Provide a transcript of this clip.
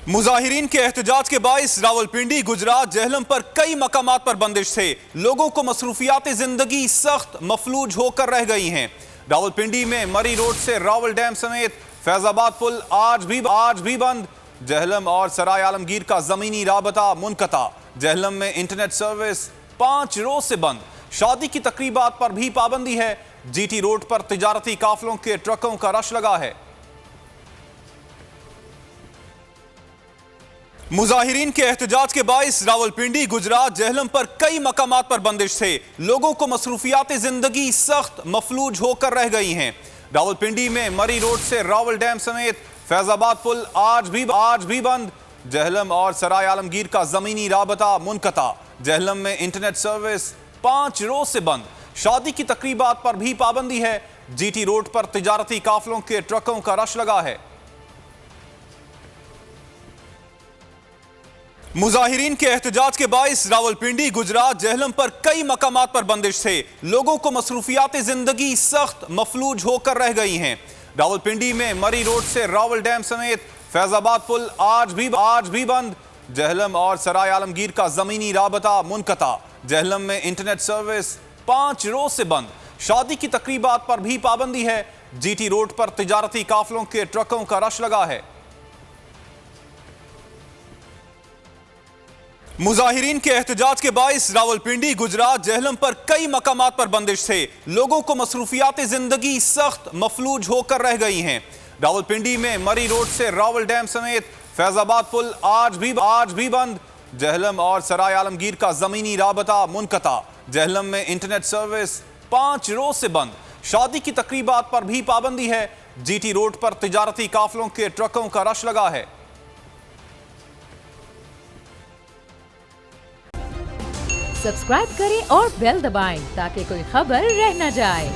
मुजाहिरीन के एहतजाज के बाइस रावलपिंडी, गुजरात, जेहलम पर कई मकामात पर बंदिश थे। लोगों को मसरूफियात जिंदगी सख्त मफलूज होकर रह गई हैं। रावलपिंडी में मरी रोड से रावल डैम समेत फैजाबाद पुल आज भी बंद। जेहलम और सराय आलमगीर का जमीनी राबता मुनकता। जेहलम में इंटरनेट सर्विस 5 रोज से बंद। शादी की तकरीबात पर भी पाबंदी है। जीटी रोड पर तिजारती काफलों के ट्रकों का रश लगा है। मुजाहिरीन के एहतजाज के बाइस रावलपिंडी, गुजरात, जेहलम पर कई मकामात पर बंदिश थे। लोगों को मसरूफियात जिंदगी सख्त मफलूज होकर रह गई हैं। रावलपिंडी में मरी रोड से रावल डैम समेत फैजाबाद पुल आज भी बंद। जेहलम और सराय आलमगीर का जमीनी राबता मुनकता। जेहलम में इंटरनेट सर्विस 5 रोज से बंद। शादी की तकरीबात पर भी पाबंदी है। जीटी रोड पर तिजारती काफलों के ट्रकों का रश लगा है। मुजाहिरीन के एहतजाज के बाइस रावलपिंडी, गुजरात, जेहलम पर कई मकामात पर बंदिश थे। लोगों को मसरूफियात जिंदगी सख्त मफलूज होकर रह गई हैं। रावलपिंडी में मरी रोड से रावल डैम समेत फैजाबाद पुल आज भी बंद। जेहलम और सराय आलमगीर का जमीनी राबता मुनकता। जेहलम में इंटरनेट सर्विस 5 रोज से बंद। शादी की तकरीबात पर भी पाबंदी है। जीटी रोड पर तिजारती काफलों के ट्रकों का रश लगा है। मुजाहिरीन के एहतजाज के बाइस रावलपिंडी, गुजरात, जेहलम पर कई मकामात पर बंदिश थे। लोगों को मसरूफियात जिंदगी सख्त मफलूज होकर रह गई हैं। रावलपिंडी में मरी रोड से रावल डैम समेत फैजाबाद पुल आज भी बंद। जेहलम और सराय आलमगीर का जमीनी राबता मुनकता। जेहलम में इंटरनेट सर्विस 5 रोज से बंद। शादी की तकरीबात पर भी पाबंदी है। जीटी रोड पर तिजारती काफलों के ट्रकों का रश लगा है। सब्सक्राइब करें और बेल दबाएं ताकि कोई खबर रह न जाए।